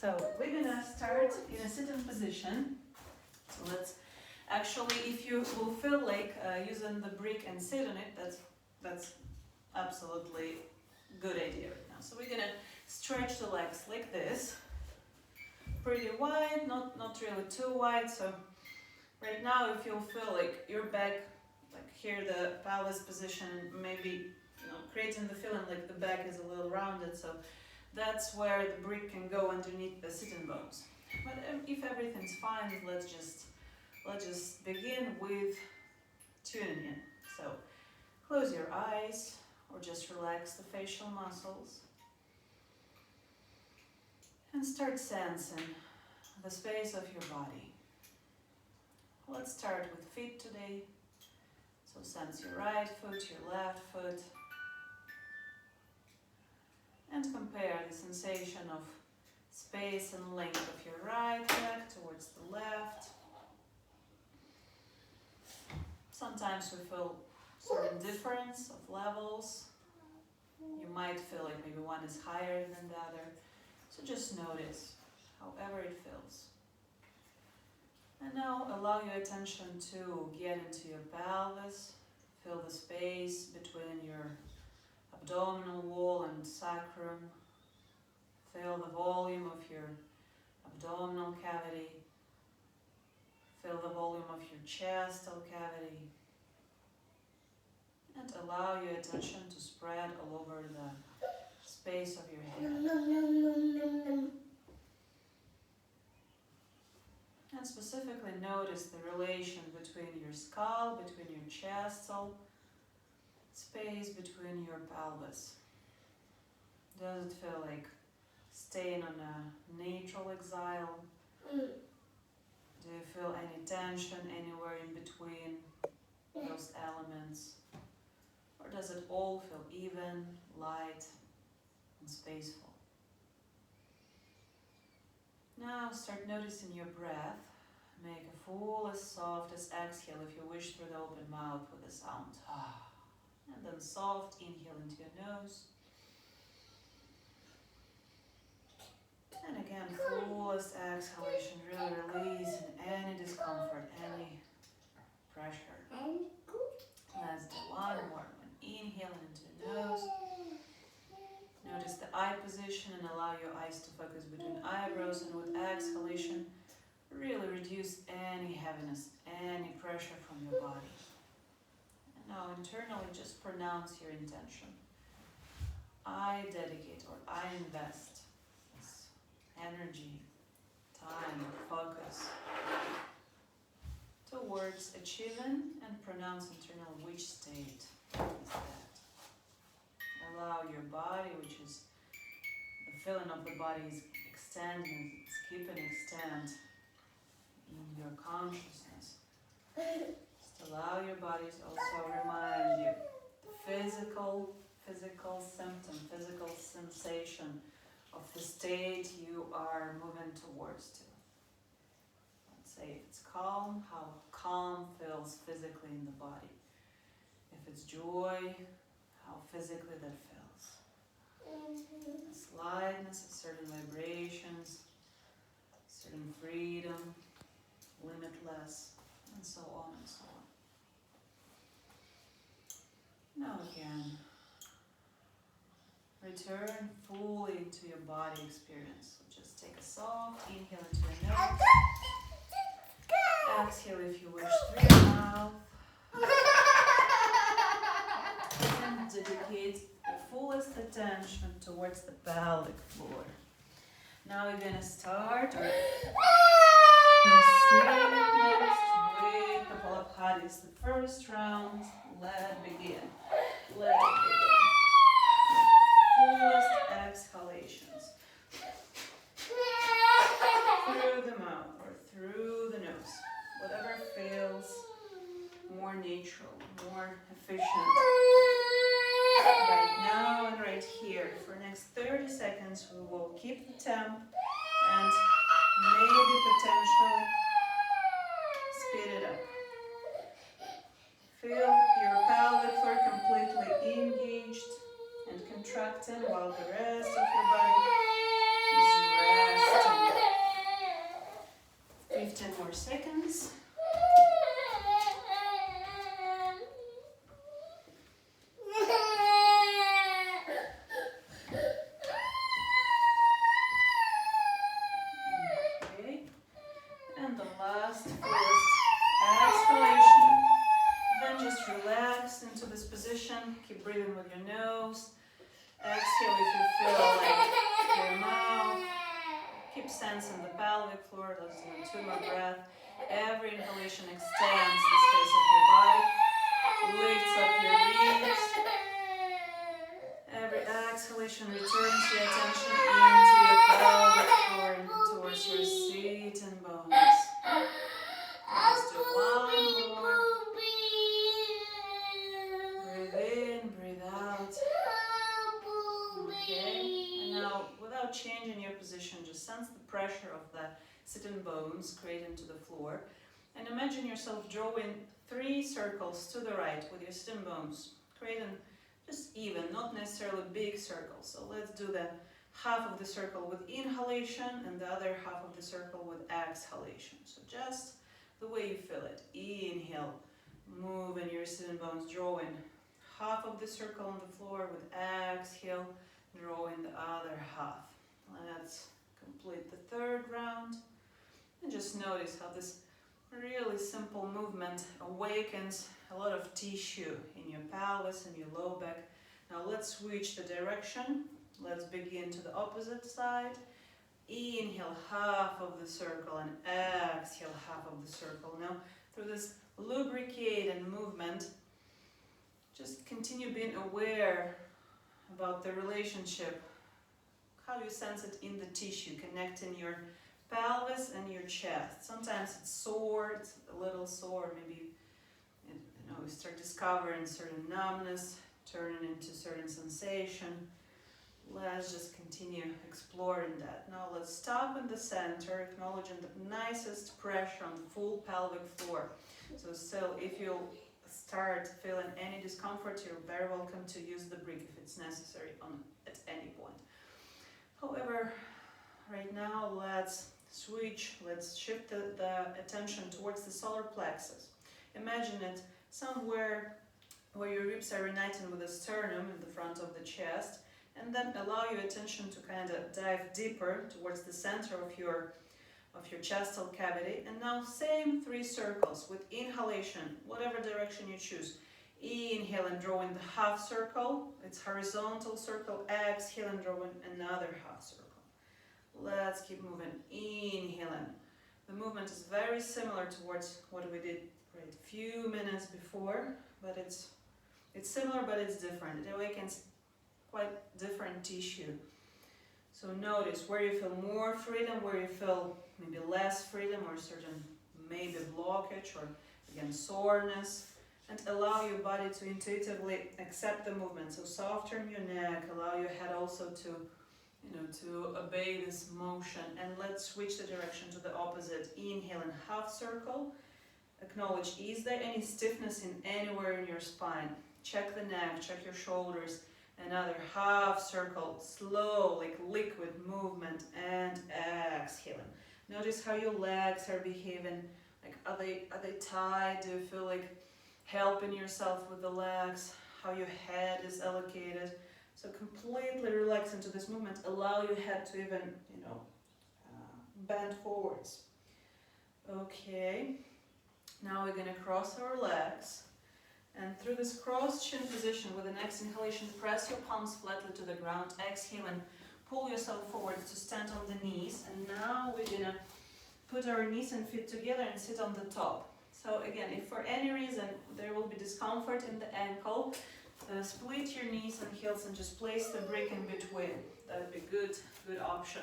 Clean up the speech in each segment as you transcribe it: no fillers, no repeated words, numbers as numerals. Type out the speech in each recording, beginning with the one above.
So we're gonna start in a sitting position. So let's actually, if you will feel like using the brick and sit on it, that's absolutely good idea right now. So we're gonna stretch the legs like this, pretty wide, not really too wide. So right now, if you'll feel like your back, like here, the pelvis position, maybe creating the feeling like the back is a little rounded. So that's where the brick can go underneath the sitting bones. But if everything's fine, let's just begin with tuning in. So close your eyes or just relax the facial muscles and start sensing the space of your body. Let's start with feet today. So sense your right foot, your left foot, and compare the sensation of space and length of your right leg towards the left. Sometimes we feel certain difference of levels. You might feel like maybe one is higher than the other. So just notice however it feels. And now allow your attention to get into your pelvis. Feel the space between your abdominal wall and sacrum. Feel the volume of your abdominal cavity. Feel the volume of your chestal cavity. And allow your attention to spread all over the space of your head. And specifically notice the relation between your skull, between your chestal space, between your pelvis. Does it feel like staying on a neutral exile? Do you feel any tension anywhere in between those elements? Or does it all feel even, light, and spaceful? Now start noticing your breath. Make a full as soft as exhale if you wish through the open mouth with a sound. And then soft inhale into your nose. And again, fullest exhalation, really releasing any discomfort, any pressure. Let's do one more. Inhaling into the nose. Notice the eye position and allow your eyes to focus between eyebrows, and with exhalation, really reduce any heaviness, any pressure from your body. And now internally just pronounce your intention. I dedicate or I invest this energy, time, focus towards achieving, and pronounce internally which state is that. Allow your body, which is the feeling of the body is extending, it's keeping extend in your consciousness. Just allow your body to also remind you the physical symptom, physical sensation of the state you are moving towards to. Let's say if it's calm, how calm feels physically in the body. If it's joy, how physically that feels. A slightness of certain vibrations, certain freedom, limitless, and so on and so on. Now again, return fully to your body experience. So just take a soft inhale into the nose. Exhale if you wish through your mouth. And dedicate the fullest attention towards the pelvic floor. Now we're going to start our next with the Kapalabhati. The first round. Let it begin. Let it begin. Fullest exhalations. Through the mouth or through the nose. Whatever feels more natural, more efficient. Right now and right here. For the next 30 seconds, we will keep the temp and maybe potentially speed it up. Feel your pelvic floor completely engaged and contracting while the rest of your body is resting. more seconds. Okay. And the last fullest exhalation. Then just relax into this position. Keep breathing with your nose. Exhale if you feel like your mouth. Keep sensing the pelvic floor. Let's do 2 more breaths. Every inhalation extends the space of your body. Lifts up your ribs. Every exhalation returns your attention into your pelvic floor and towards your seat and bones. Let's do 1 more. Breathe in, breathe out. Okay, and now without changing your position, just sense the pressure of the sitting bones created into the floor. And imagine yourself drawing 3 circles to the right with your sitting bones, creating just even, not necessarily big circles. So let's do the half of the circle with inhalation and the other half of the circle with exhalation. So just the way you feel it. Inhale, moving your sitting bones, drawing half of the circle on the floor with exhale, drawing the other half. Let's complete the 3rd round. And just notice how this really simple movement awakens a lot of tissue in your pelvis and your low back. Now let's switch the direction. Let's begin to the opposite side. Inhale half of the circle and exhale half of the circle. Now through this lubricating movement, just continue being aware about the relationship, how you sense it in the tissue, connecting your pelvis and your chest. Sometimes it's sore, it's a little sore, maybe you start discovering certain numbness, turning into certain sensation. Let's just continue exploring that. Now let's stop in the center, acknowledging the nicest pressure on the full pelvic floor. So still, if you start feeling any discomfort, you're very welcome to use the brick if it's necessary at any point. However, right now let's switch, let's shift the attention towards the solar plexus. Imagine it somewhere where your ribs are uniting with the sternum in the front of the chest, and then allow your attention to kind of dive deeper towards the center of your chestal cavity. And now same 3 circles with inhalation, whatever direction you choose. Inhale and drawing the half circle, it's horizontal circle. Exhale and drawing another half circle. Let's keep moving. Inhaling. The movement is very similar towards what we did a few minutes before, but it's similar, but it's different. It awakens quite different tissue. So notice where you feel more freedom, where you feel maybe less freedom, or certain maybe blockage, or again soreness, and allow your body to intuitively accept the movement. So soften your neck, allow your head also to obey this motion. And let's switch the direction to the opposite. Inhale in half circle. Acknowledge, is there any stiffness in anywhere in your spine? Check the neck, check your shoulders. Another half circle, slow, like liquid movement, and exhaling. Notice how your legs are behaving. Like, are they tight? Do you feel like helping yourself with the legs? How your head is allocated? So completely relax into this movement. Allow your head to even, bend forwards. Okay. Now we're gonna cross our legs. And through this cross-chin position, with the next inhalation, press your palms flatly to the ground. Exhale and pull yourself forward to stand on the knees. And now we're gonna put our knees and feet together and sit on the top. So again, if for any reason there will be discomfort in the ankle, split your knees and heels and just place the brick in between. That would be good option.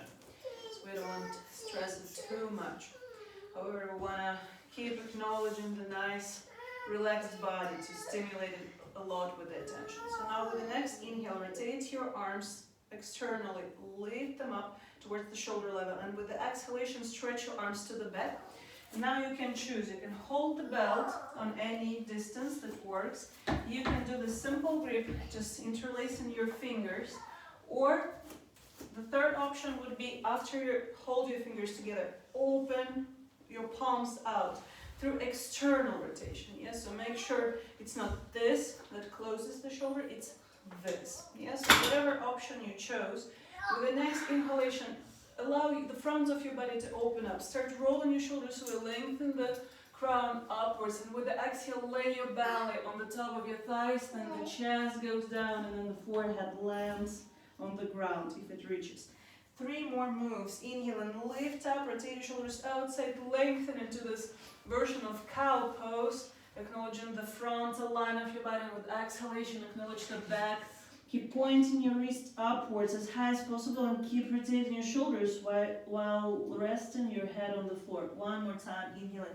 So we don't want to stress it too much. However, we wanna keep acknowledging the nice relaxed body to stimulate it a lot with the attention. So now with the next inhale, rotate your arms externally, lift them up towards the shoulder level, and with the exhalation, stretch your arms to the back. And now you can choose, you can hold the belt on any distance that works. You can do the simple grip, just interlacing your fingers, or the third option would be after you hold your fingers together, open your palms out through external rotation. Yes, so make sure it's not this that closes the shoulder, it's this. Yes, so whatever option you chose, with the next inhalation, allow the front of your body to open up. Start rolling your shoulders away, lengthen the crown upwards, and with the exhale, lay your belly on the top of your thighs, then the chest goes down, and then the forehead lands on the ground if it reaches. 3 more moves. Inhale and lift up, rotate your shoulders outside, lengthen into this version of cow pose, acknowledging the frontal line of your body. With exhalation, acknowledge the back. Keep pointing your wrist upwards as high as possible and keep rotating your shoulders while resting your head on the floor. One more time, inhaling.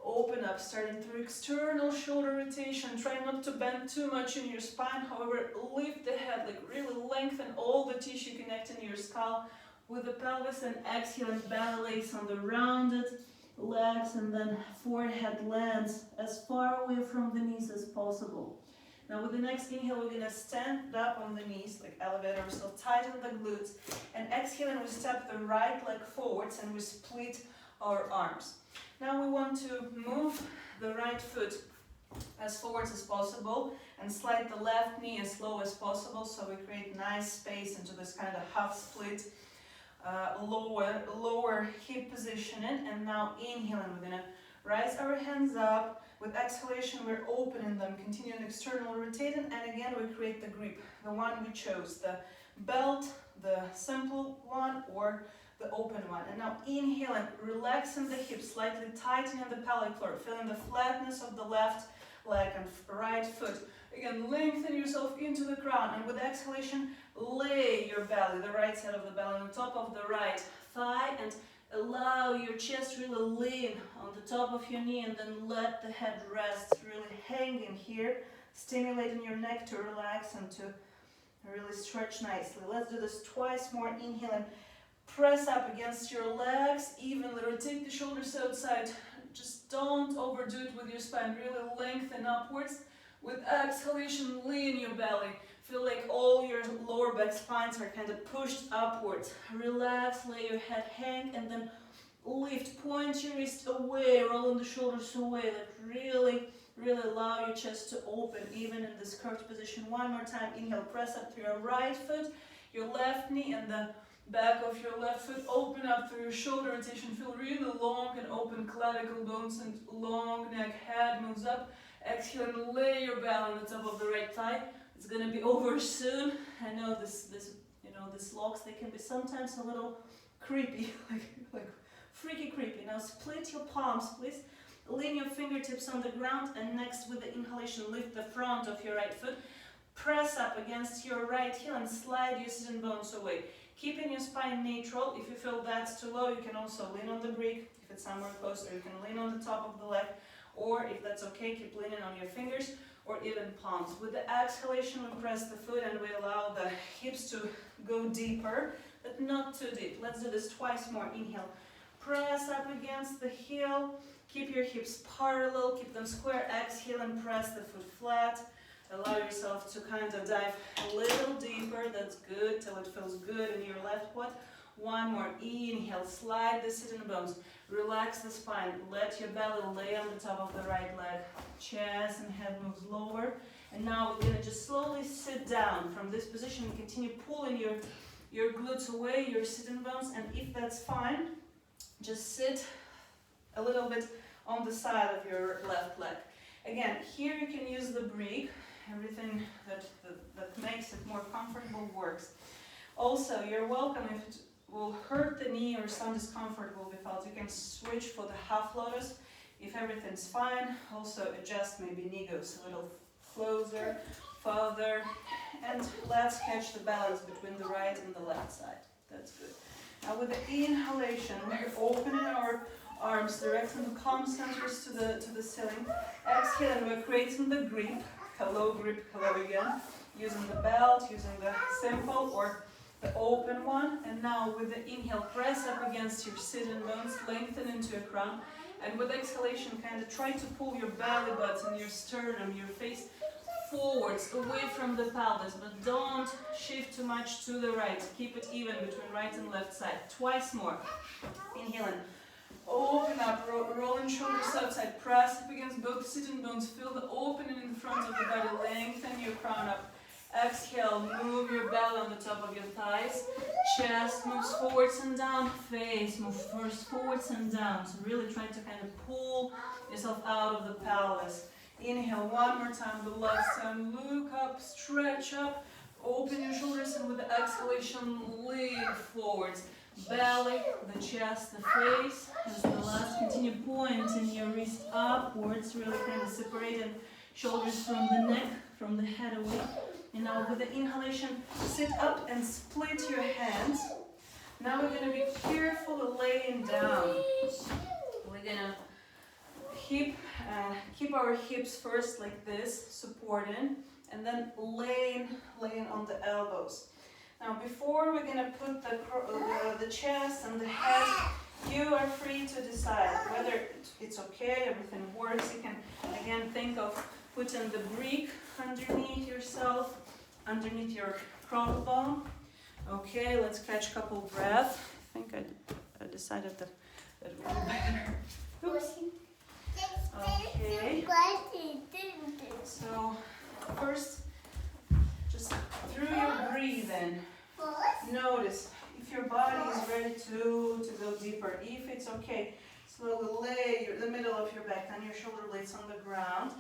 Open up, starting through external shoulder rotation. Try not to bend too much in your spine. However, lift the head, like really lengthen all the tissue connecting your skull with the pelvis, and exhale and belly lays on the rounded legs, and then forehead lands as far away from the knees as possible. Now with the next inhale, we're going to stand up on the knees, like elevate ourselves, tighten the glutes, and exhale and we step the right leg forwards and we split our arms. Now we want to move the right foot as forwards as possible and slide the left knee as low as possible, so we create nice space into this kind of half split lower hip positioning. And now inhaling, we're going to rise our hands up. With exhalation, we're opening them, continuing external rotating, and again we create the grip, the one we chose, the belt, the simple one, or the open one. And now inhaling, relaxing the hips, slightly tightening the pelvic floor, feeling the flatness of the left leg and right foot. Again, lengthen yourself into the crown, and with exhalation, lay your belly, the right side of the belly, on top of the right thigh, and allow your chest really lean on the top of your knee, and then let the head rest, really hanging here, stimulating your neck to relax and to really stretch nicely. Let's do this twice more. Inhaling. Press up against your legs, evenly rotate the shoulders outside. Just don't overdo it with your spine. Really lengthen upwards. With exhalation, lean your belly. Feel like all your lower back spines are kind of pushed upwards. Relax, lay your head hang, and then lift. Point your wrist away, rolling the shoulders away. Like really allow your chest to open, even in this curved position. One more time. Inhale, press up through your right foot, your left knee, and the back of your left foot. Open up through your shoulder rotation. Feel really long and open clavicle bones and long neck. Head moves up. Exhale and lay your belly on the top of the right thigh. It's gonna be over soon. I know these locks, they can be sometimes a little creepy, like freaky creepy. Now split your palms, please. Lean your fingertips on the ground, and next with the inhalation, lift the front of your right foot. Press up against your right heel and slide your sitting bones away. Keeping your spine neutral. If you feel that's too low, you can also lean on the brick. If it's somewhere closer, you can lean on the top of the leg. Or if that's okay, keep leaning on your fingers or even palms. With the exhalation, we press the foot and we allow the hips to go deeper, but not too deep. Let's do this twice more. Inhale. Press up against the heel. Keep your hips parallel, keep them square. Exhale and press the foot flat. Allow yourself to kind of dive a little deeper. That's good, till it feels good in your left quad. One more. Inhale, slide the sitting bones. Relax the spine. Let your belly lay on the top of the right leg. Chest and head moves lower. And now we're going to just slowly sit down. From this position, continue pulling your glutes away, your sitting bones. And if that's fine, just sit a little bit on the side of your left leg. Again, here you can use the brick. Everything that makes it more comfortable works. Also, you're welcome, if it will hurt the knee or some discomfort will be felt, you can switch for the half lotus. If everything's fine, also adjust, maybe knee goes a little closer, further, and let's catch the balance between the right and the left side. That's good. Now with the inhalation, we're opening our arms, directing the palm centers to the ceiling. Exhale, and we're creating the grip. Hello grip, hello again. Using the belt, using the simple or the open one. And now with the inhale, press up against your sitting bones, lengthen into your crown. And with exhalation, kind of try to pull your belly button, your sternum, your face forwards, away from the pelvis, but don't shift too much to the right. Keep it even between right and left side. Twice more. Inhaling. Open up, rolling shoulders outside, press up against both sitting bones, feel the opening in the front of the body, lengthen your crown up. Exhale, move your belly on the top of your thighs, chest moves forwards and down, face move first forwards and down. So really try to kind of pull yourself out of the pelvis. Inhale one more time, the left side, look up, stretch up, open your shoulders, and with the exhalation, lift forwards. Belly, the chest, the face. As the last, continue pointing your wrist upwards, really kind of separating shoulders from the neck, from the head away. And now with the inhalation, sit up and split your hands. Now we're going to be careful laying down. We're going to keep our hips first like this, supporting, and then laying on the elbows. Now before we're going to put the chest and the head, you are free to decide whether it's okay, everything works. You can again think of putting the brick underneath yourself, underneath your collarbone. Okay, let's catch a couple breaths. I think I decided that would be better. Oops. Okay. So first, just through your breathing, notice if your body is ready to go deeper. If it's okay, slowly lay the middle of your back and your shoulder blades on the ground.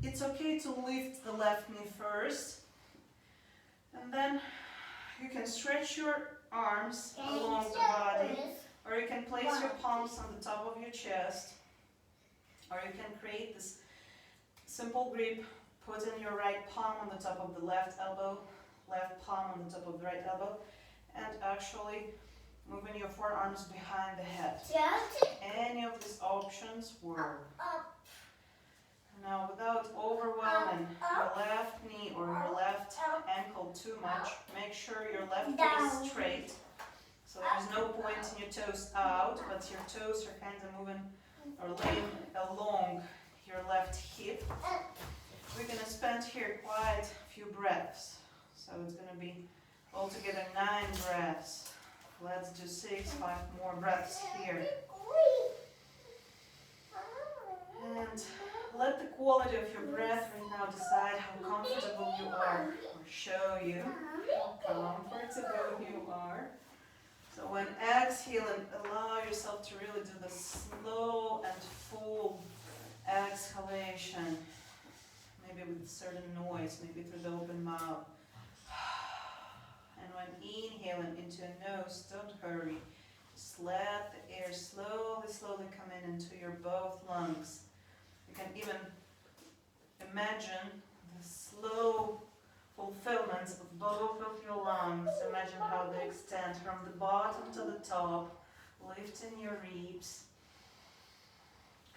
It's okay to lift the left knee first, and then you can stretch your arms along the body, or you can place your palms on the top of your chest, or you can create this simple grip, putting your right palm on the top of the left elbow, left palm on the top of the right elbow, and actually moving your forearms behind the head. Any of these options work. Now, without overwhelming your left knee or your left ankle too much, make sure your left foot is straight. So there's no pointing your toes out, but your toes are kind of moving or laying along your left hip. We're going to spend here quite a few breaths. So it's going to be altogether 9 breaths. Let's do 6, 5 more breaths here. And let the quality of your breath right now decide how comfortable you are, or show you how comfortable you are. So when exhaling, allow yourself to really do the slow and full exhalation, maybe with a certain noise, maybe through the open mouth. And when inhaling into your nose, don't hurry. Just let the air slowly come in into your both lungs. You can even imagine the slow fulfillment of both of your lungs. Imagine how they extend from the bottom to the top, lifting your ribs,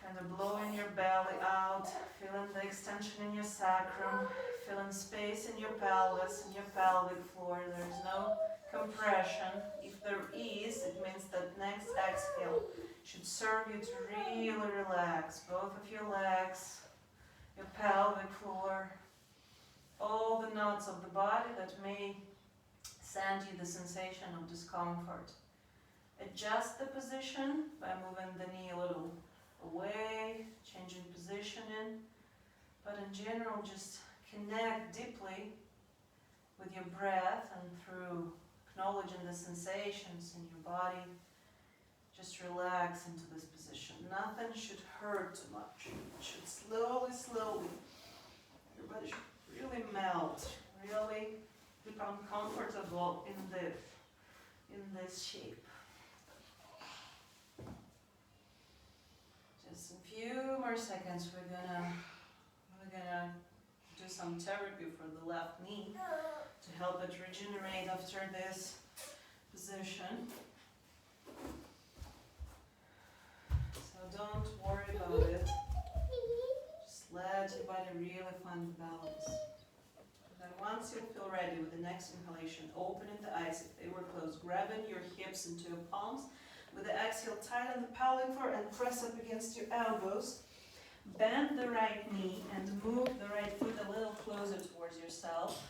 kind of blowing your belly out, feeling the extension in your sacrum, feeling space in your pelvis, in your pelvic floor. There's no compression. If there is, it means that next exhale should serve you to really relax both of your legs, your pelvic floor, all the knots of the body that may send you the sensation of discomfort. Adjust the position by moving the knee a little away, changing positioning, but in general just connect deeply with your breath, and through acknowledging the sensations in your body, just relax into this position. Nothing should hurt too much. It should slowly, your body should really melt, really become comfortable in this shape. Just a few more seconds. We're gonna do some therapy for the left knee to help it regenerate after this position. So don't worry about it. Just let your body really find the balance. And then once you feel ready with the next inhalation, opening the eyes if they were closed, grabbing your hips into your palms. With the exhale, tighten the pelvic floor and press up against your elbows. Bend the right knee and move the right foot a little closer towards yourself.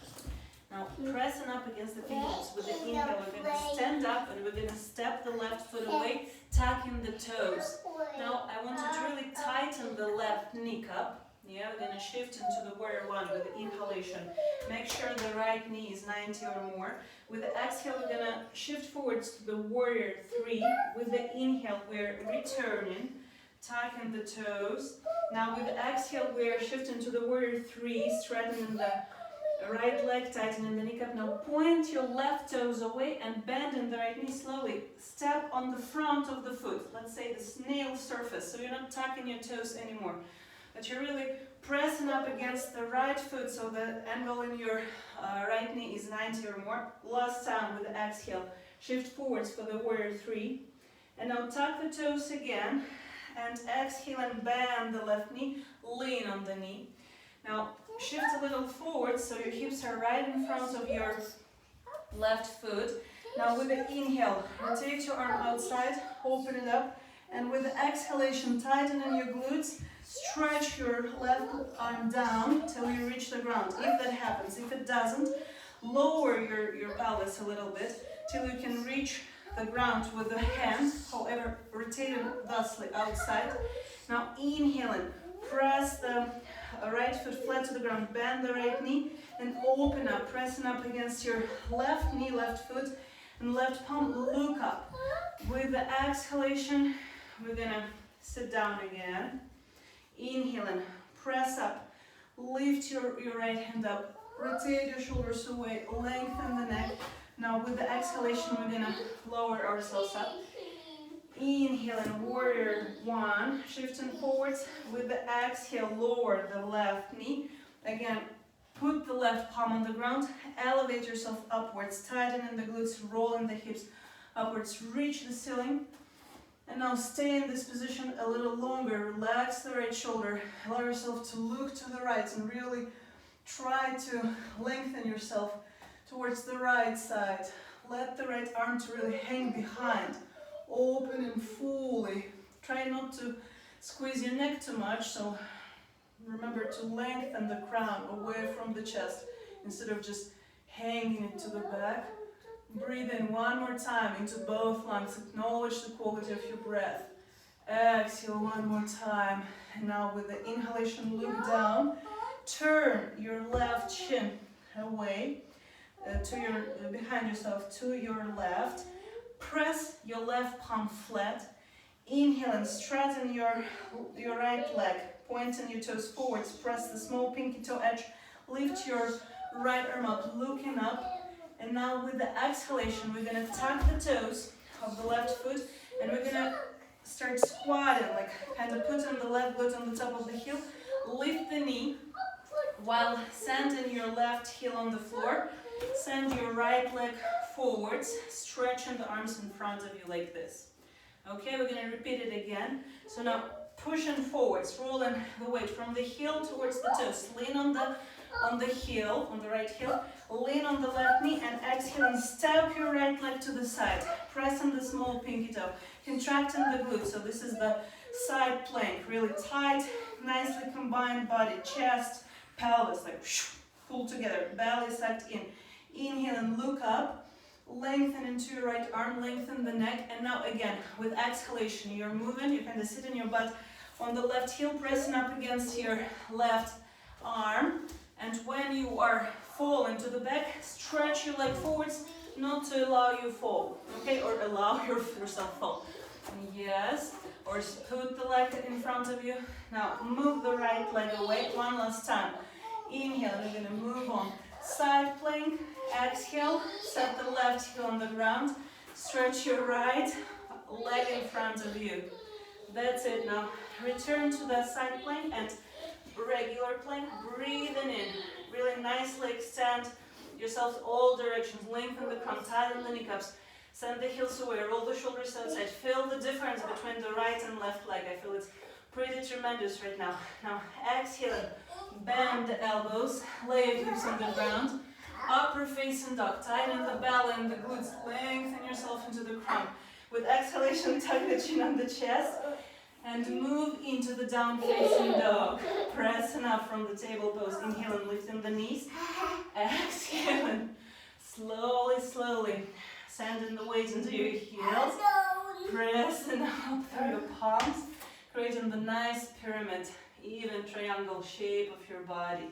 Now pressing up against the fingertips with the inhale, we're going to stand up and we're going to step the left foot away. tucking the toes. Now I want you to really tighten the left knee cup. Yeah, we're gonna shift into the warrior one with the inhalation. Make sure the right knee is 90 or more. With the exhale, we're gonna shift forwards to the warrior three. With the inhale, we're returning, tucking the toes. Now with the exhale, we're shifting to the warrior three, straightening the right leg, tightening the kneecap. Now point your left toes away and bending the right knee slowly. Step on the front of the foot, let's say the snail surface, so you're not tucking your toes anymore. But you're really pressing up against the right foot, so the angle in your right knee is 90 or more. Last time with the exhale, shift forwards for the warrior three. And now tuck the toes again, and exhale and bend the left knee, lean on the knee. Now shift a little forward, so your hips are right in front of your left foot. Now with the inhale, rotate your arm outside, open it up. And with the exhalation, tightening your glutes, stretch your left arm down till you reach the ground, if that happens. If it doesn't, lower your pelvis a little bit till you can reach the ground with the hand, however, rotating thusly outside. Now inhaling, press the right foot flat to the ground, bend the right knee, and open up, pressing up against your left knee, left foot, and left palm, look up. With the exhalation, we're gonna sit down again. Inhaling, press up, lift your right hand up, rotate your shoulders away, lengthen the neck. Now with the exhalation, we're gonna lower ourselves up. Inhaling, warrior one, shifting forwards. With the exhale, lower the left knee. Again, put the left palm on the ground, elevate yourself upwards, tightening the glutes, rolling the hips upwards, reach the ceiling. And now stay in this position a little longer, relax the right shoulder, allow yourself to look to the right and really try to lengthen yourself towards the right side. Let the right arm to really hang behind, open and fully. Try not to squeeze your neck too much, so remember to lengthen the crown away from the chest instead of just hanging it to the back. Breathe in one more time into both lungs. Acknowledge the quality of your breath. Exhale one more time. And now with the inhalation, look down. Turn your left shin away behind yourself to your left. Press your left palm flat. Inhale and straighten your right leg. Pointing your toes forwards. Press the small pinky toe edge. Lift your right arm up, looking up. And now with the exhalation, we're going to tuck the toes of the left foot and we're going to start squatting, like kind of putting the left glute on the top of the heel. Lift the knee while sending your left heel on the floor. Send your right leg forwards, stretching the arms in front of you like this. Okay, we're going to repeat it again. So now pushing forwards, rolling the weight from the heel towards the toes. Lean on the heel, on the right heel. Lean on the left knee and exhale and step your right leg to the side. Pressing the small pinky toe. Contracting the glutes. So this is the side plank. Really tight, nicely combined body, chest, pelvis, like pull together. Belly sucked in. Inhale and look up. Lengthen into your right arm, lengthen the neck. And now again, with exhalation, you're moving. You kind of sit in your butt on the left heel, pressing up against your left arm. And when you are falling to the back, stretch your leg forwards, not to allow you fall, okay? Or allow yourself fall. Yes, or put the leg in front of you. Now move the right leg away one last time. Inhale, you're gonna move on. Side plank, exhale, set the left heel on the ground. Stretch your right leg in front of you. That's it. Now return to the side plank and regular plank, breathing in. Really nicely extend yourselves all directions. Lengthen the crown, tighten the kneecaps. Send the heels away, roll the shoulders outside. Feel the difference between the right and left leg. I feel it's pretty tremendous right now. Now exhale, bend the elbows, lay your hips on the ground. Upper facing dog, tighten the belly and the glutes. Lengthen yourself into the crown. With exhalation, tuck the chin on the chest. And move into the down facing dog. Pressing up from the table pose. Inhale and lifting the knees. Exhaling. Slowly, slowly. Sending the weight into your heels. pressing up through your palms, creating the nice pyramid, even triangle shape of your body.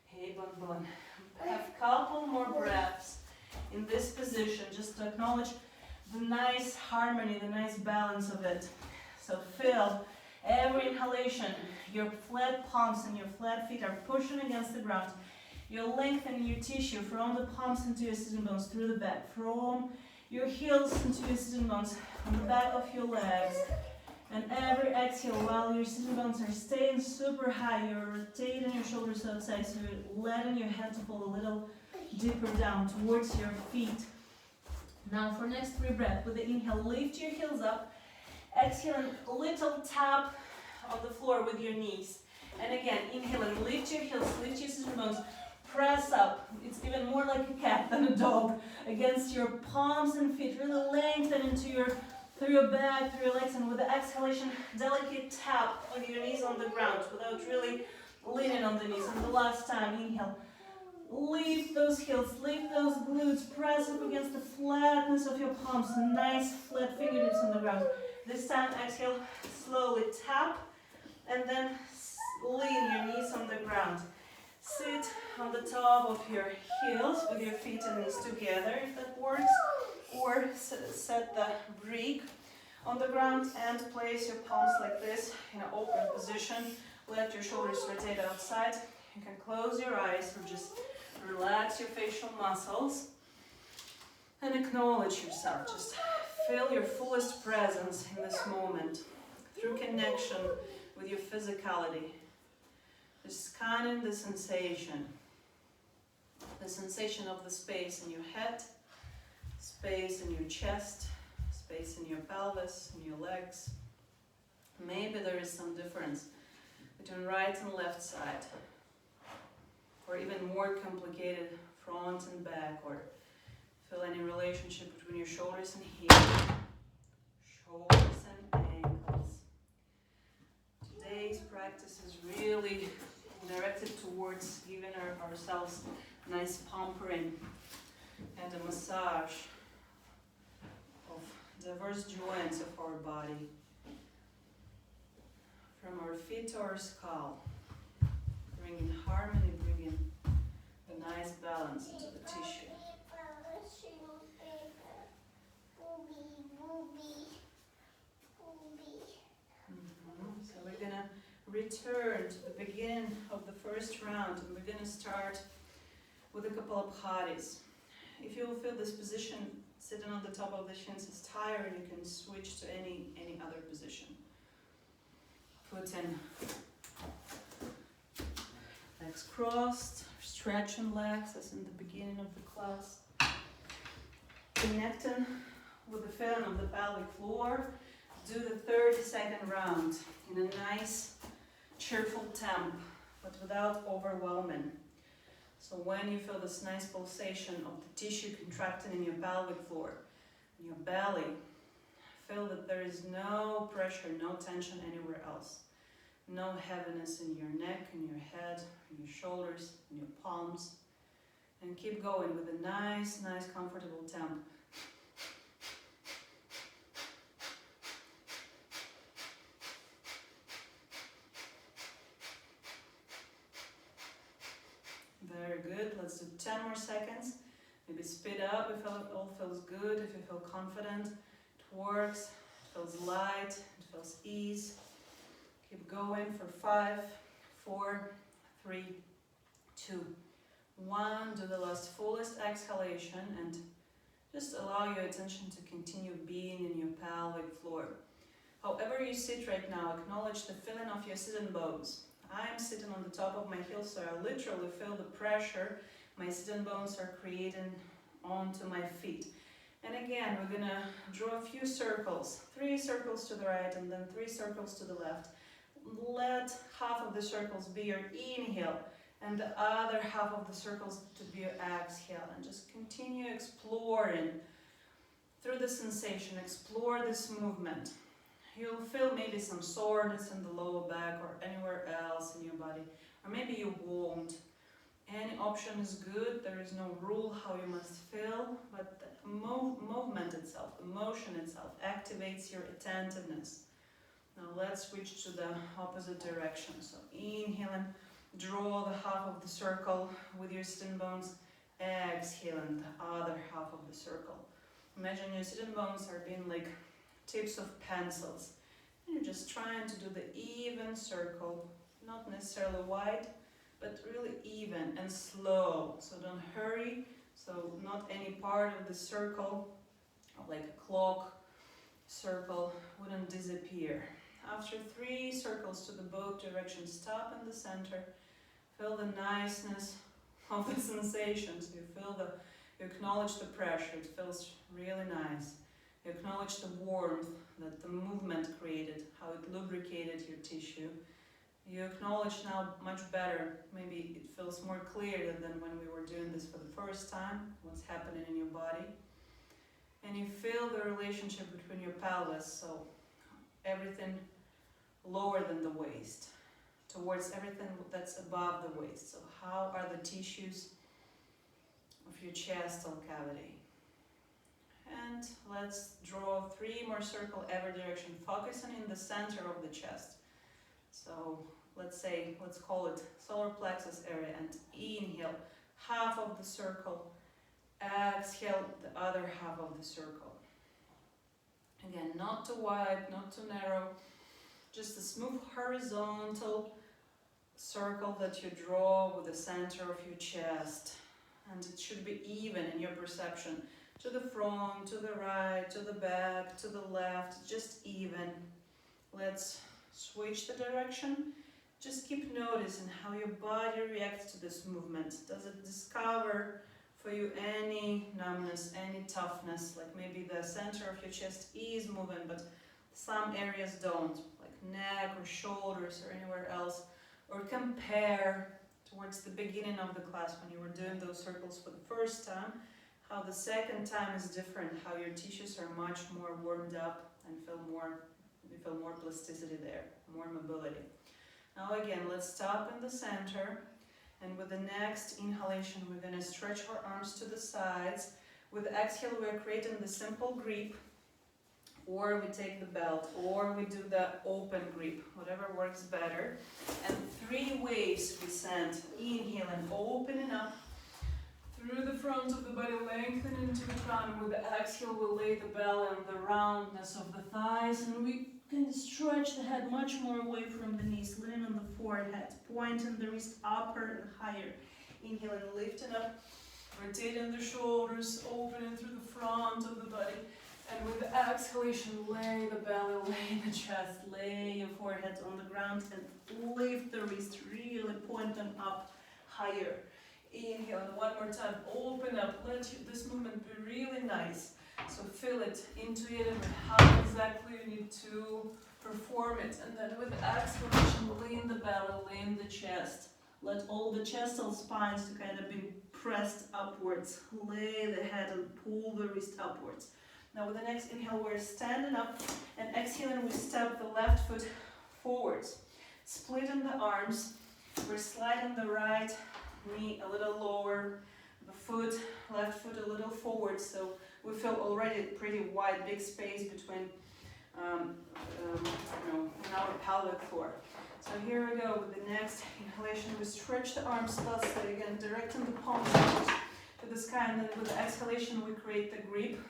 Hey, bon bon. Have a couple more breaths in this position, just to acknowledge the nice harmony, the nice balance of it. So feel every inhalation, your flat palms and your flat feet are pushing against the ground. You're lengthening your tissue from the palms into your sitting bones, through the back, from your heels into your sitting bones, on the back of your legs. And every exhale, while your sitting bones are staying super high, you're rotating your shoulders outside, so you're letting your head to fall a little deeper down towards your feet. Now for next 3 breaths, with the inhale, lift your heels up. Exhale, a little tap on the floor with your knees. And again, inhale and lift your heels, lift your sitting bones. Press up. It's even more like a cat than a dog. Against your palms and feet. Really lengthen through your back, through your legs. And with the exhalation, delicate tap with your knees on the ground without really leaning on the knees. And the last time, inhale. Lift those heels, lift those glutes. Press up against the flatness of your palms. Nice flat fingertips on the ground. This time, exhale. Slowly tap. And then lean your knees on the ground. Sit on the top of your heels with your feet and knees together if that works, or set the brick on the ground and place your palms like this in an open position. Let your shoulders rotate outside. You can close your eyes or just relax your facial muscles and acknowledge yourself. Just feel your fullest presence in this moment through connection with your physicality. Just scanning the sensation of the space in your head, space in your chest, space in your pelvis, in your legs. Maybe there is some difference between right and left side, or even more complicated front and back, or feel any relationship between your shoulders and hips, shoulders and ankles. Today's practice is really directed towards giving ourselves a nice pampering and a massage of diverse joints of our body, from our feet to our skull, bringing harmony, bringing a nice balance into the tissue. So we're going to return to the beginning of the first round, and we're going to start with a couple of hadis. If you will feel this position sitting on the top of the shins is tired, you can switch to any other position. Put in legs crossed, stretching legs as in the beginning of the class. Connecting with the feeling of the pelvic floor. Do the 30-second round in a nice, cheerful tempo, but without overwhelming. So when you feel this nice pulsation of the tissue contracting in your pelvic floor, in your belly, feel that there is no pressure, no tension anywhere else. No heaviness in your neck, in your head, in your shoulders, in your palms. And keep going with a nice, comfortable tempo. Very good. Let's do 10 more seconds. Maybe speed up if it all feels good, if you feel confident. It works, it feels light, it feels ease. Keep going for 5, 4, 3, 2, 1. Do the last fullest exhalation and just allow your attention to continue being in your pelvic floor. However you sit right now, acknowledge the feeling of your sitting bones. I'm sitting on the top of my heels, so I literally feel the pressure my sitting bones are creating onto my feet. And again, we're going to draw a few circles. 3 circles to the right and then 3 circles to the left. Let half of the circles be your inhale and the other half of the circles to be your exhale. And just continue exploring through the sensation. Explore this movement. You'll feel maybe some soreness in the lower back or anywhere else in your body, or maybe you won't. Any option is good. There is no rule how you must feel, but the movement itself, the motion itself activates your attentiveness. Now let's switch to the opposite direction. So inhaling, draw the half of the circle with your sitting bones. Exhaling the other half of the circle. Imagine your sitting bones are being like tips of pencils. And you're just trying to do the even circle, not necessarily wide, but really even and slow. So don't hurry. So not any part of the circle, like a clock circle, wouldn't disappear. After 3 circles to the both directions, stop in the center. Feel the niceness of the sensations. You acknowledge the pressure. It feels really nice. You acknowledge the warmth that the movement created, how it lubricated your tissue. You acknowledge now much better, maybe it feels more clear than when we were doing this for the first time, what's happening in your body. And you feel the relationship between your pelvis, so everything lower than the waist, towards everything that's above the waist. So how are the tissues of your chestal cavity? And let's draw 3 more circles every direction, focusing in the center of the chest. So let's call it solar plexus area, and inhale half of the circle, exhale the other half of the circle. Again, not too wide, not too narrow, just a smooth horizontal circle that you draw with the center of your chest. And it should be even in your perception, to the front, to the right, to the back, to the left, just even. Let's switch the direction. Just keep noticing how your body reacts to this movement. Does it discover for you any numbness, any toughness? Like maybe the center of your chest is moving, but some areas don't, like neck or shoulders or anywhere else. Or compare towards the beginning of the class when you were doing those circles for the first time, how the second time is different, how your tissues are much more warmed up and you feel more plasticity there, more mobility. Now again, let's stop in the center, and with the next inhalation we're going to stretch our arms to the sides. With the exhale we're creating the simple grip, or we take the belt, or we do the open grip, whatever works better. And 3 waves we send. Inhaling, opening up through the front of the body, lengthening into the crown. With the exhale we'll lay the belly on the roundness of the thighs, and we can stretch the head much more away from the knees, leaning on the forehead, pointing the wrist upper and higher. Inhaling, lifting up, rotating the shoulders, opening through the front of the body. And with the exhalation, lay the belly, lay the chest, lay your forehead on the ground and lift the wrist, really point them up higher. Inhale, and one more time, open up, let this movement be really nice. So feel it, intuitively, how exactly you need to perform it. And then with the exhalation, lean the belly, lean the chest. Let all the chestal spines to kind of be pressed upwards. Lay the head and pull the wrist upwards. Now with the next inhale, we're standing up, and exhaling, we step the left foot forwards. Splitting the arms, we're sliding the right knee a little lower, the left foot a little forward, so we feel already pretty wide, big space between, in our pelvic floor. So here we go, with the next inhalation, we stretch the arms thusly, again, directing the palms to the sky, and then with the exhalation, we create the grip,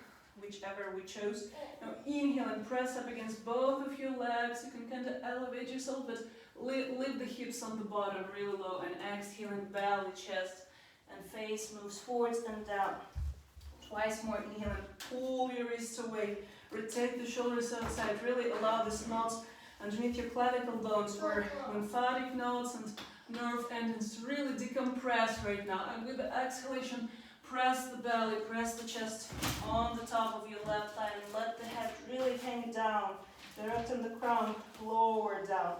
whichever we chose. Now inhale and press up against both of your legs. You can kind of elevate yourself, but lift the hips on the bottom really low, and exhaling, belly, chest, and face moves forwards and down. Twice more, inhaling, pull your wrists away, rotate the shoulders outside, really allow this knots underneath your clavicle bones, where lymphatic nodes and nerve endings really decompress right now. And with the exhalation, press the belly, press the chest on the top of your left thigh, and let the head really hang down, directing the crown lower down.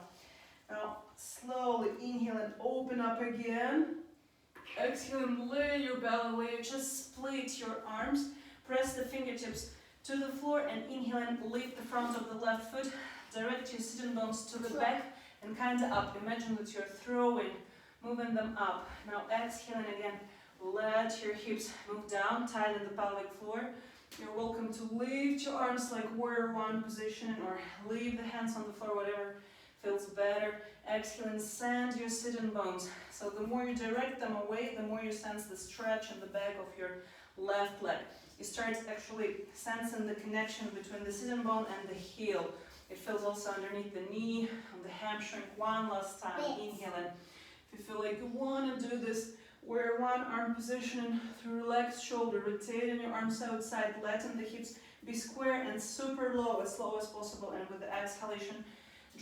Now, slowly inhale and open up again. Exhale and lay your belly, lay your chest, split your arms, press the fingertips to the floor, and inhale and lift the front of the left foot, direct your sitting bones to the back and kind of up. Imagine that you're throwing moving them up. Now exhaling again, let your hips move down, tighten the pelvic floor. You're welcome to lift your arms like warrior one position or leave the hands on the floor, whatever feels better. Exhaling, send your sitting bones. So the more you direct them away, the more you sense the stretch in the back of your left leg. You start actually sensing the connection between the sitting bone and the heel. It feels also underneath the knee, on the hamstring. One last time, inhaling. If you feel like you want to do this, warrior one, arm positioning through relaxed shoulder, rotating your arms outside, letting the hips be square and super low, as low as possible, and with the exhalation,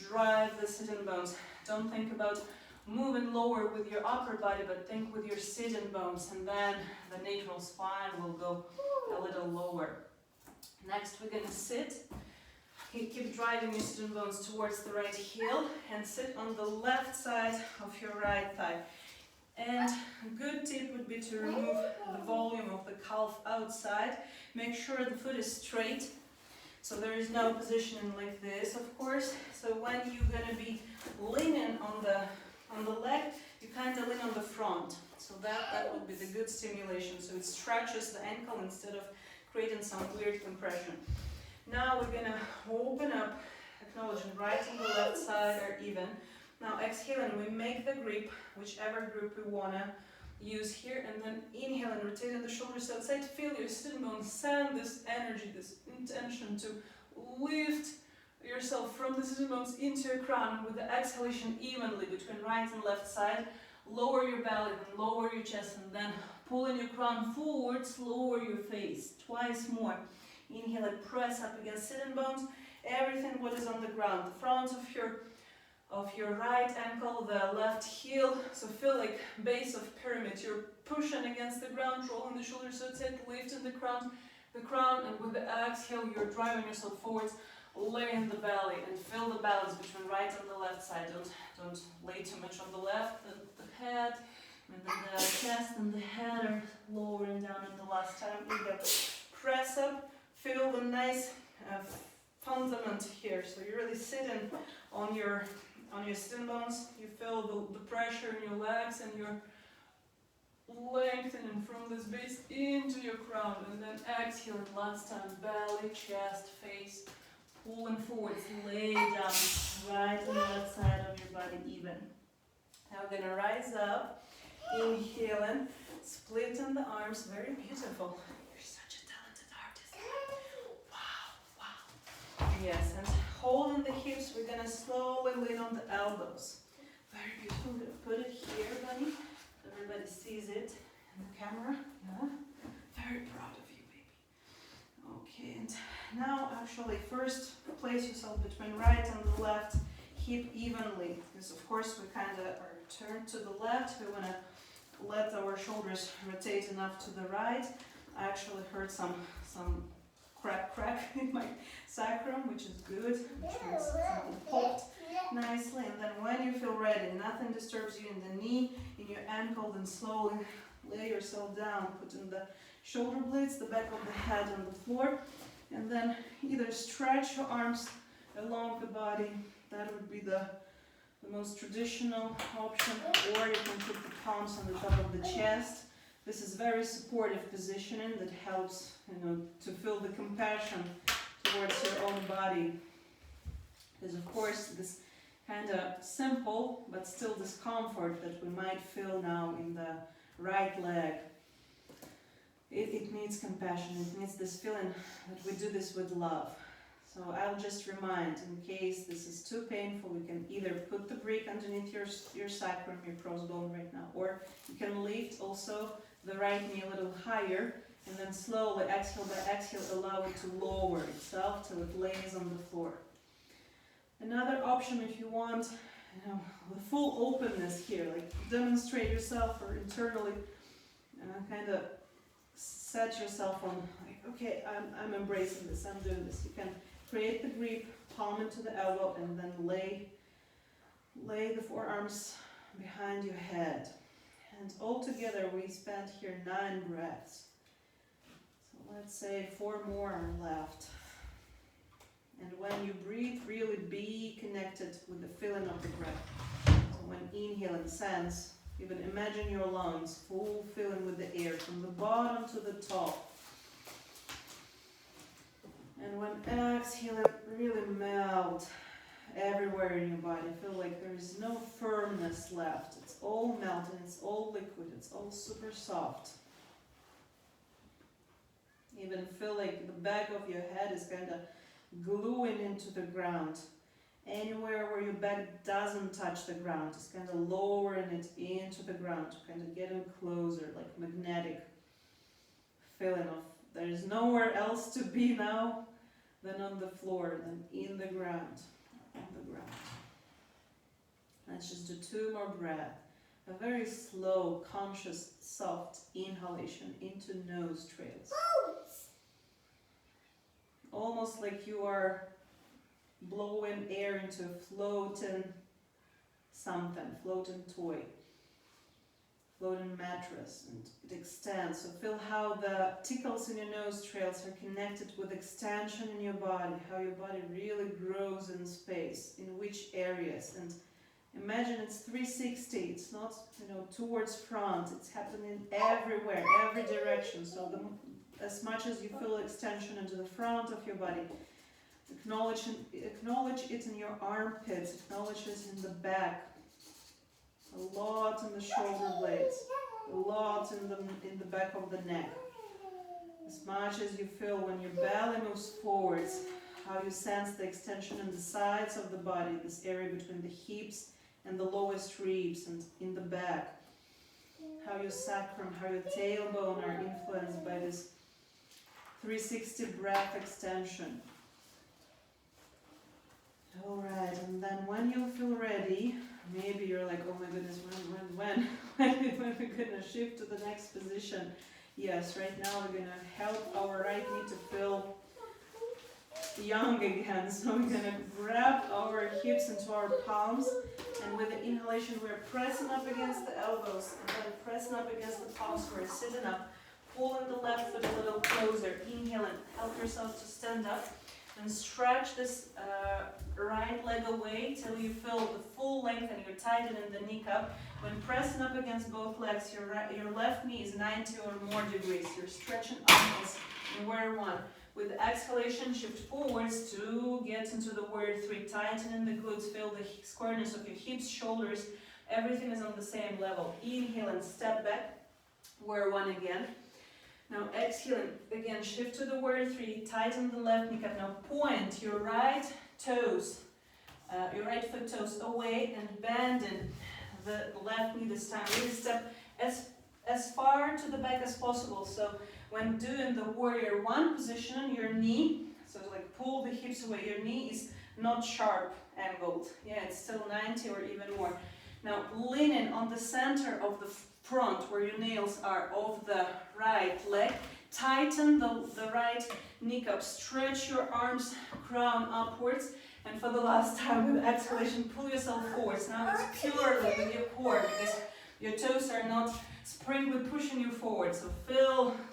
drive the sitting bones. Don't think about moving lower with your upper body, but think with your sitting bones, and then the natural spine will go a little lower. Next, we're going to sit. Keep driving your sitting bones towards the right heel and sit on the left side of your right thigh. And a good tip would be to remove the volume of the calf outside. Make sure the foot is straight. So there is no positioning like this, of course. So when you're going to be leaning on the leg, you kind of lean on the front. So that would be the good stimulation. So it stretches the ankle instead of creating some weird compression. Now we're going to open up, acknowledging right and the left side are even. Now exhaling, we make the grip, whichever grip we want to use here, and then inhaling, rotating the shoulders outside. Feel your sitting bones, send this energy, this intention to lift yourself from the sitting bones into your crown with the exhalation evenly between right and left side. Lower your belly, then lower your chest, and then pulling your crown forwards, lower your face. Twice more. Inhale and press up against sitting bones. Everything what is on the ground, the front of your right ankle, the left heel. So feel like base of pyramid. You're pushing against the ground, rolling the shoulders outside, lifting the crown, and with the exhale, you're driving yourself forwards, laying the belly, and feel the balance between right and the left side. Don't lay too much on the left, the head, and then the chest and the head are lowering down. And the last time, we go press up, feel the nice fundament here. So you're really sitting on your sitting bones. You feel the pressure in your legs, and you're lengthening from this base into your crown, and then exhale last time, belly, chest, face, pulling forwards, lay down, right and left side of your body even. Now we're gonna rise up, inhaling, splitting the arms, very beautiful. You're such a talented artist. Wow. Yes, and holding the hips, we're gonna slowly lean on the elbows. Very beautiful. I'm gonna put it here, bunny. Everybody sees it in the camera. Yeah. Very proud of you, baby. Okay, and now actually first place yourself between right and the left hip evenly. Because of course we kind of are turned to the left. We want to let our shoulders rotate enough to the right. I actually heard some crack in my sacrum, which is good, which means something popped nicely. And then when you feel ready, nothing disturbs you in the knee, in your ankle, then slowly lay yourself down, putting the shoulder blades, the back of the head on the floor, and then either stretch your arms along the body. That would be the most traditional option, or you can put the palms on the top of the chest. This is very supportive positioning that helps, to feel the compassion towards your own body. Because of course, this kind of simple but still discomfort that we might feel now in the right leg, it needs compassion. It needs this feeling that we do this with love. So I'll just remind, in case this is too painful, we can either put the brick underneath your sacrum, your crossbone right now, or you can lift also the right knee a little higher, and then slowly, exhale by exhale, allow it to lower itself till it lays on the floor. Another option, if you want, the full openness here, like demonstrate yourself or internally kind of set yourself on, like, okay, I'm embracing this, I'm doing this. You can create the grip, palm into the elbow, and then lay the forearms behind your head. And all together we spent here 9 breaths. So let's say 4 more are left. And when you breathe, really be connected with the feeling of the breath. So when inhaling, sense Even imagine your lungs full filling with the air from the bottom to the top. And when exhaling, really melt everywhere in your body. Feel like there is no firmness left. It's all melting, it's all liquid, it's all super soft. Even feel like the back of your head is kind of gluing into the ground. Anywhere where your back doesn't touch the ground, just kind of lowering it into the ground, kind of getting closer, like magnetic feeling of there is nowhere else to be now than on the floor, than in the ground. On the ground. Let's just do 2 more breaths. A very slow, conscious, soft inhalation into nose trails. Almost like you are blowing air into a floating something, floating toy, floating mattress, and it extends. So feel how the tickles in your nose trails are connected with extension in your body, how your body really grows in space, in which areas. And imagine it's 360, it's not, towards front, it's happening everywhere, every direction. So as much as you feel extension into the front of your body, acknowledge it in your armpits, acknowledge it in the back, a lot in the shoulder blades, a lot in the back of the neck. As much as you feel when your belly moves forwards, how you sense the extension in the sides of the body, this area between the hips and the lowest ribs, and in the back. How your sacrum, how your tailbone are influenced by this 360 breath extension. Alright, and then when you feel ready, maybe you're like, oh my goodness, when are we gonna shift to the next position? Yes, right now we're gonna help our right knee to feel young again. So we're gonna grab our hips into our palms, and with the inhalation we're pressing up against the elbows, and then pressing up against the palms. We're sitting up, pulling the left foot a little closer, inhaling, help yourself to stand up. And stretch this right leg away till you feel the full length and you're tightening the kneecap. When pressing up against both legs, your left knee is 90 or more degrees. You're stretching upwards in warrior 1. With exhalation, shift forwards to get into the warrior 3. Tightening the glutes, feel the squareness of your hips, shoulders. Everything is on the same level. Inhale and step back. Warrior 1 again. Now exhaling, again, shift to the warrior 3, tighten the left kneecap. Now point your right toes, your right foot toes away and bending the left knee this time. Really step as far to the back as possible. So when doing the warrior 1 position, your knee, so like pull the hips away, your knee is not sharp angled. Yeah, it's still 90 or even more. Now leaning on the center of the front where your nails are of the right leg, tighten the right kneecap, stretch your arms, crown upwards, and for the last time with exhalation, pull yourself forwards. Now it's purely with your core because your toes are not springly pushing you forward. So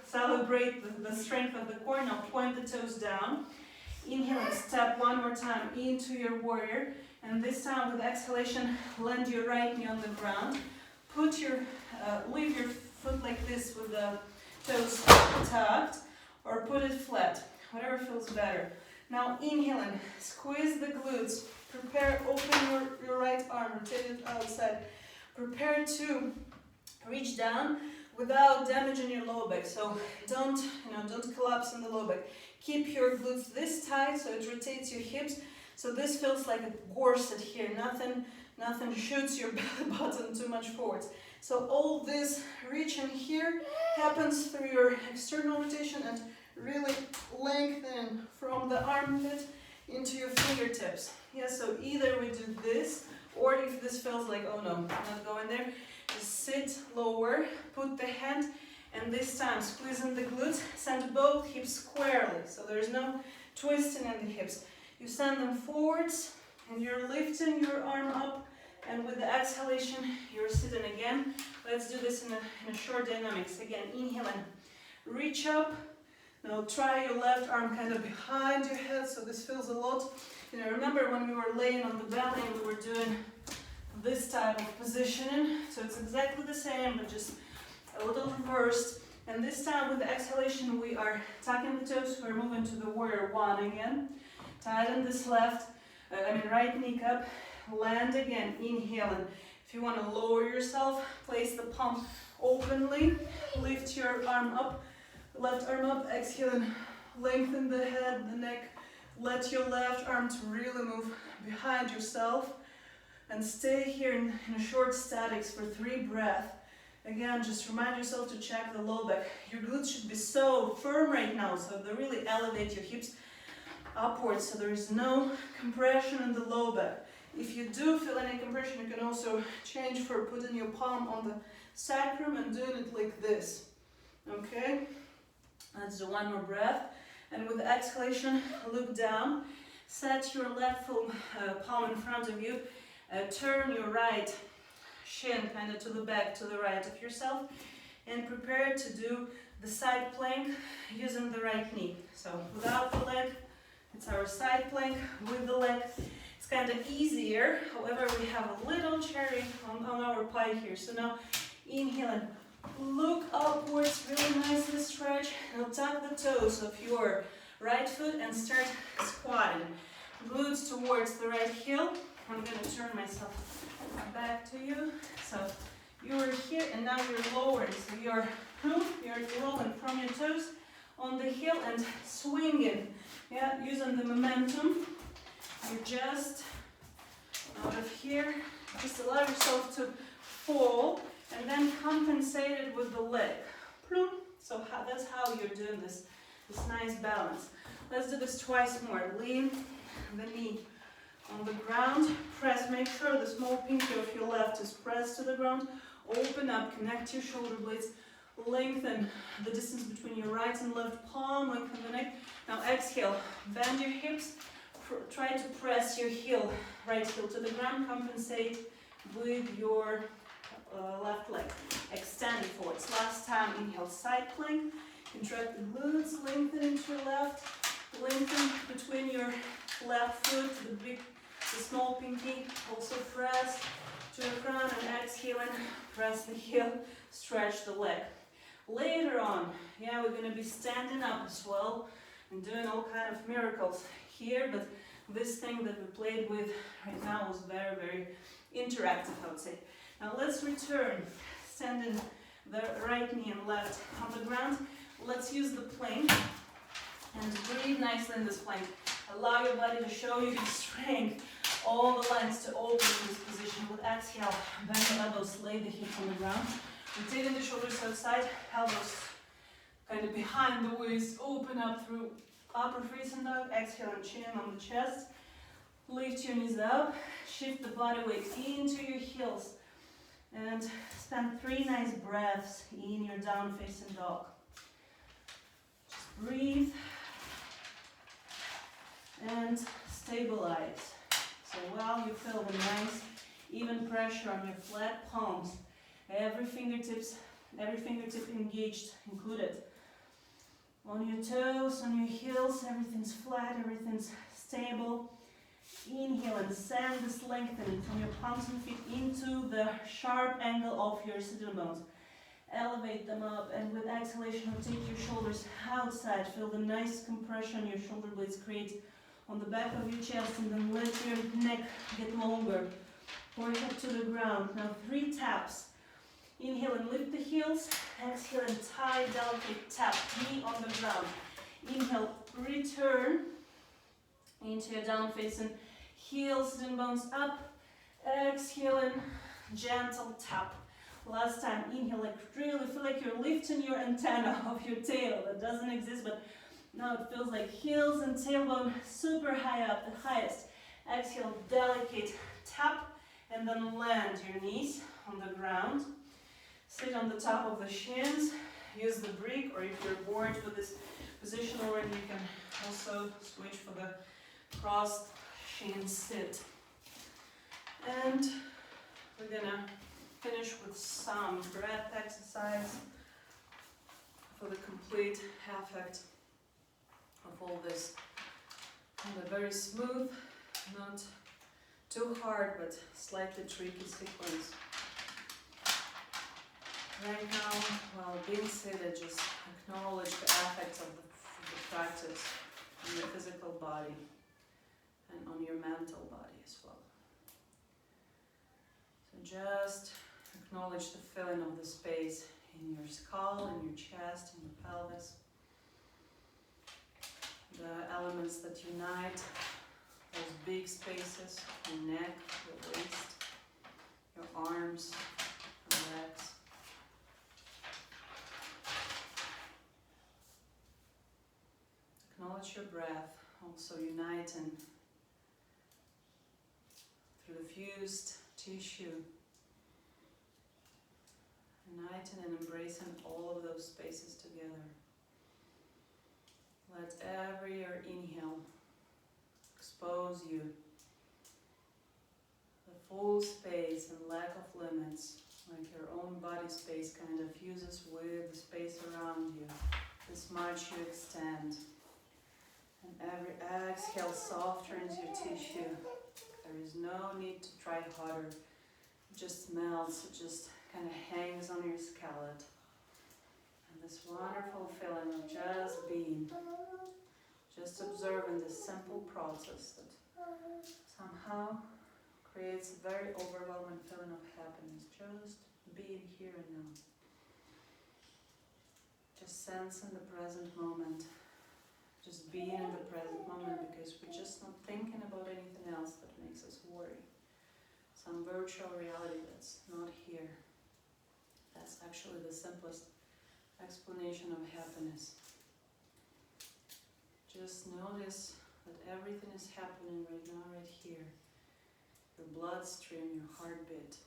celebrate the strength of the core. Now point the toes down. Inhale and step one more time into your warrior, and this time with exhalation, land your right knee on the ground. Leave your foot like this with the toes tucked, or put it flat, whatever feels better. Now inhaling, squeeze the glutes, prepare, open your right arm, rotate it outside. Prepare to reach down without damaging your low back. So don't collapse in the low back. Keep your glutes this tight so it rotates your hips. So this feels like a corset here. Nothing shoots your belly button too much forwards. So all this reaching here happens through your external rotation and really lengthening from the armpit into your fingertips. Yeah, so either we do this, or if this feels like, oh no, not going there, just sit lower, put the hand, and this time squeezing the glutes, send both hips squarely, so there's no twisting in the hips. You send them forwards, and you're lifting your arm up, and with the exhalation, you're sitting again. Let's do this in a short dynamics. Again, inhaling, reach up. Now try your left arm kind of behind your head, so this feels a lot. Remember when we were laying on the belly and we were doing this type of positioning. So it's exactly the same, but just a little reversed. And this time with the exhalation, we are tucking the toes. We're moving to the warrior one again. Tighten this right knee up. Land again, inhaling. If you want to lower yourself, place the palm openly. Lift your arm up, left arm up, exhaling. Lengthen the head, the neck. Let your left arm to really move behind yourself. And stay here in a short statics for 3 breaths. Again, just remind yourself to check the low back. Your glutes should be so firm right now, so they really elevate your hips upwards, so there is no compression in the low back. If you do feel any compression, you can also change for putting your palm on the sacrum and doing it like this. Okay? Let's do 1 more breath. And with the exhalation, look down. Set your left palm in front of you. Turn your right shin kind of to the back, to the right of yourself. And prepare to do the side plank using the right knee. So without the leg, it's our side plank. With the leg, it's kind of easier. However, we have a little cherry on our pie here. So now inhale and look upwards, really nicely stretch. Now tuck the toes of your right foot and start squatting. Glutes towards the right heel. I'm going to turn myself back to you. So you're here and now you're lowering. So you're rolling from your toes on the heel and swinging. Yeah, using the momentum. You're just out of here. Just allow yourself to fall and then compensate it with the leg. So that's how you're doing this nice balance. Let's do this twice more. Lean the knee on the ground. Press, make sure the small pinky of your left is pressed to the ground. Open up, connect your shoulder blades. Lengthen the distance between your right and left palm, lengthen the neck. Now exhale, bend your hips. Try to press your right heel to the ground. Compensate with your left leg. Extend it forwards. Last time, inhale, side plank. Contract the glutes, lengthen into your left. Lengthen between your left foot, the small pinky. Also press to the ground and exhaling. Press the heel, stretch the leg. Later on, we're going to be standing up as well and doing all kind of miracles here, but this thing that we played with right now was very, very interactive, I would say. Now let's return, standing the right knee and left on the ground. Let's use the plank and breathe nicely in this plank. Allow your body to show you strength, all the lengths to open in this position. With exhale, bend the elbows, lay the hips on the ground. Rotating the shoulders outside, elbows kind of behind the waist, open up through upper facing dog. Exhale and chin on the chest. Lift your knees up, shift the body weight into your heels. And spend 3 nice breaths in your down facing dog. Just breathe and stabilize. So while you feel the nice even pressure on your flat palms, every fingertip engaged, included. On your toes, on your heels, everything's flat, everything's stable. Inhale and send this lengthening from your palms and feet into the sharp angle of your sitting bones. Elevate them up, and with exhalation, rotate your shoulders outside. Feel the nice compression your shoulder blades create on the back of your chest, and then let your neck get longer. Forehead to the ground. Now 3 taps. Inhale and lift the heels. Exhale and tie, delicate tap, knee on the ground. Inhale, return into your down facing heels, sitting bones up. Exhaling, gentle tap. Last time, inhale, like really feel like you're lifting your antenna of your tail. That doesn't exist, but now it feels like heels and tailbone super high up, the highest. Exhale, delicate tap, and then land your knees on the ground. Sit on the top of the shins. Use the brick, or if you're bored with this position already, you can also switch for the crossed shin sit. And we're gonna finish with some breath exercise for the complete effect of all this. And a very smooth, not too hard but slightly tricky sequence. Right now, while being seated, just acknowledge the effects of the practice on your physical body and on your mental body as well. So just acknowledge the feeling of the space in your skull, in your chest, in your pelvis. The elements that unite those big spaces, your neck, your waist, your arms, your legs. Acknowledge your breath, also uniting through the fused tissue, uniting and embracing all of those spaces together. Let every your inhale expose you the full space and lack of limits, like your own body space kind of fuses with the space around you. This much you extend. And every exhale softens your tissue. There is no need to try harder. It just melts, it just kind of hangs on your skeleton. And this wonderful feeling of just being, just observing this simple process that somehow creates a very overwhelming feeling of happiness. Just being here and now. Just sensing the present moment. Just being in the present moment, because we're just not thinking about anything else that makes us worry. Some virtual reality that's not here. That's actually the simplest explanation of happiness. Just notice that everything is happening right now, right here. Your bloodstream, your heartbeat,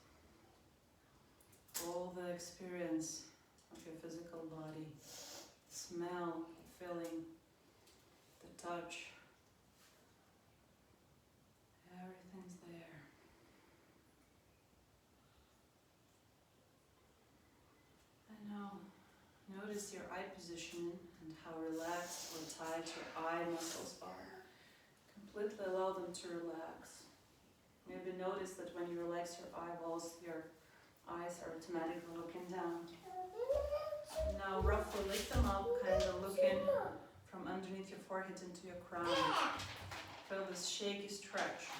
all the experience of your physical body, smell, feeling, the touch, everything's there. And now, notice your eye positioning and how relaxed or tight your eye muscles are. Completely allow them to relax. Maybe notice that when you relax your eyeballs, your eyes are automatically looking down. Now roughly lift them up, kind of looking from underneath your forehead into your crown. Feel this shaky stretch.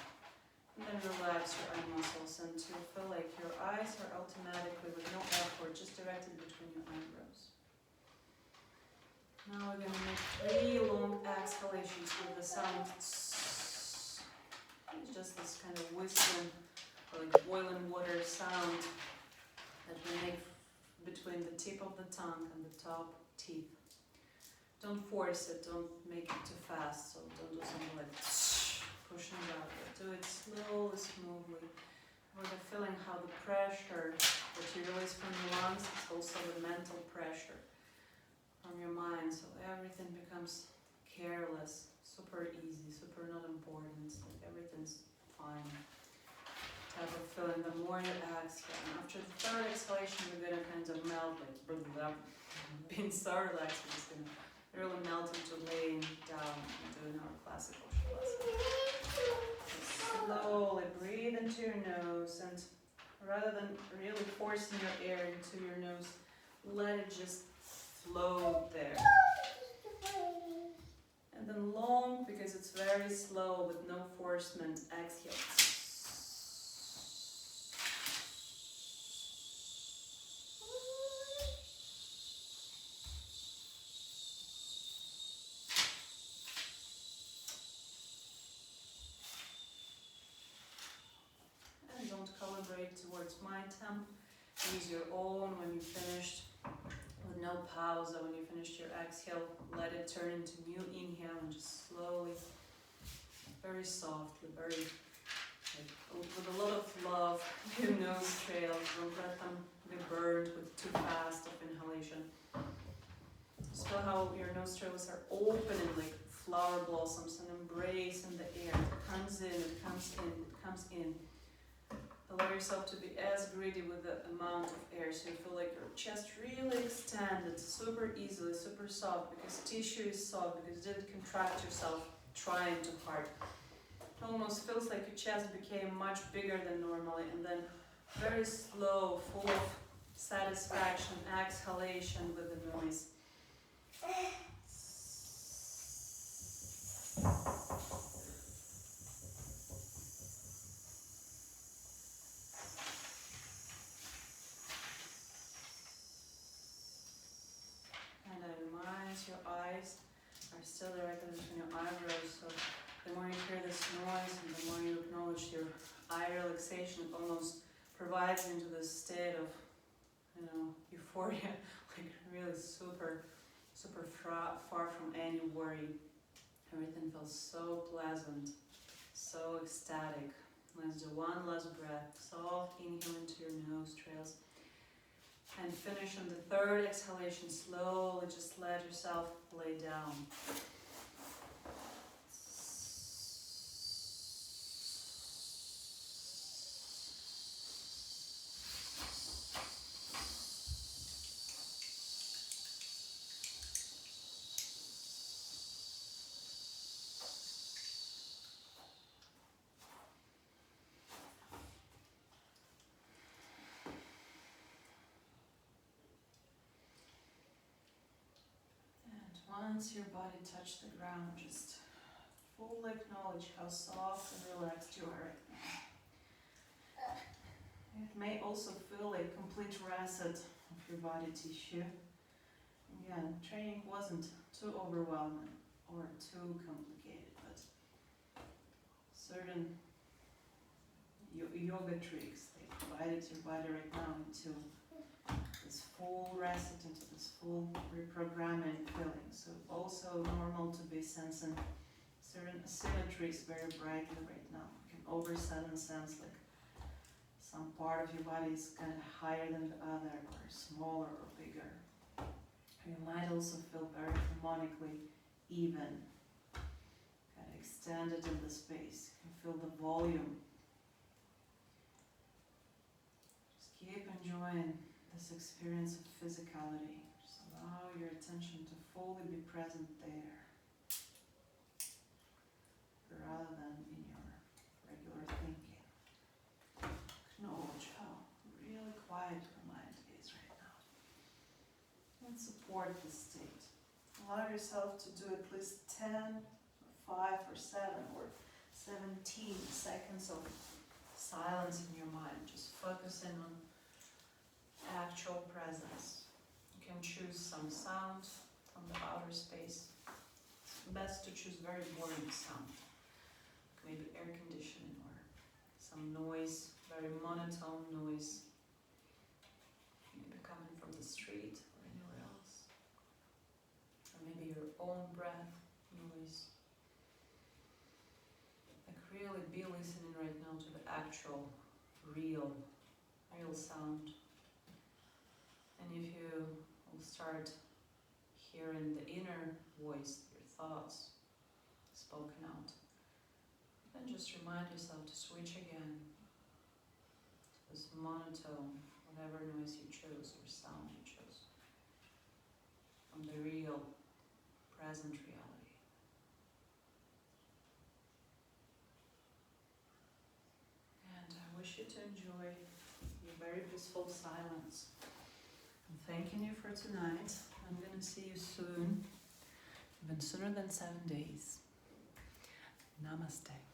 And then relax your eye muscles until you feel like your eyes are automatically, with no effort, just directed between your eyebrows. Now we're going to make 3 long exhalations with the sound. It's just this kind of whistling, or like boiling water sound that we make between the tip of the tongue and the top teeth. Don't force it, don't make it too fast, so don't do something like pushing it out. Do it slowly, smoothly. We're feeling how the pressure that you release from your lungs is also the mental pressure from your mind, so everything becomes careless, super easy, super not important, like everything's fine. Type of feeling. The more you exhale, and after the 3rd exhalation, you're gonna kind of melt, like being so relaxed, we're just gonna really melt into laying down and doing our classical shavasana. Slowly breathe into your nose, and rather than really forcing your air into your nose, let it just float there. And then long, because it's very slow with no forcement, exhale. And don't calibrate towards my temp. Use your own when you finished. With no pause, when you finished your exhale, let it turn into new inhale and just slowly, very softly, very, like, with a lot of love, your nose trails. Don't let them be burned with too fast of inhalation. Just feel how your nostrils are opening like flower blossoms and embracing the air. It comes in, it comes in, it comes in. Allow yourself to be as greedy with the amount of air, so you feel like your chest really extended super easily, super soft, because tissue is soft, because you didn't contract yourself trying too hard. It almost feels like your chest became much bigger than normally, and then very slow, full of satisfaction, exhalation with the noise. And I remind your eyes are still directly between your eyebrows, so the more you hear this noise and the more you acknowledge your eye relaxation, it almost provides you into this state of, euphoria, like really super far from any worry. Everything feels so pleasant, so ecstatic. Let's do one last breath. Soft inhale into your nostrils. And finish on the third exhalation. Slowly just let yourself lay down. Once your body touches the ground, just fully acknowledge how soft and relaxed you are right now. It may also feel like complete reset of your body tissue. Again, training wasn't too overwhelming or too complicated, but certain yoga tricks, they provided your body right now into this full reset, into this full reprogramming feeling. So also normal to be sensing certain asymmetries very brightly right now. You can oversudden sense like some part of your body is kind of higher than the other, or smaller or bigger. You might also feel very harmonically even, kind of extended in the space. You can feel the volume. Just keep enjoying this experience of physicality. Just allow your attention to fully be present there, rather than in your regular thinking. Acknowledge how really quiet your mind is right now. And support this state. Allow yourself to do at least 10, or 5, or 7, or 17 seconds of silence in your mind, just focusing on actual presence. You can choose some sound from the outer space. It's best to choose very boring sound, maybe air conditioning or some noise, very monotone noise, maybe coming from the street or anywhere else, or maybe your own breath noise. Like really be listening right now to the actual, real sound. And if you will start hearing the inner voice, your thoughts spoken out, then just remind yourself to switch again to this monotone, whatever noise you chose or sound you chose, from the real, present reality. And I wish you to enjoy your very peaceful silence. I'm thanking you for tonight. I'm going to see you soon, even sooner than 7 days. Namaste.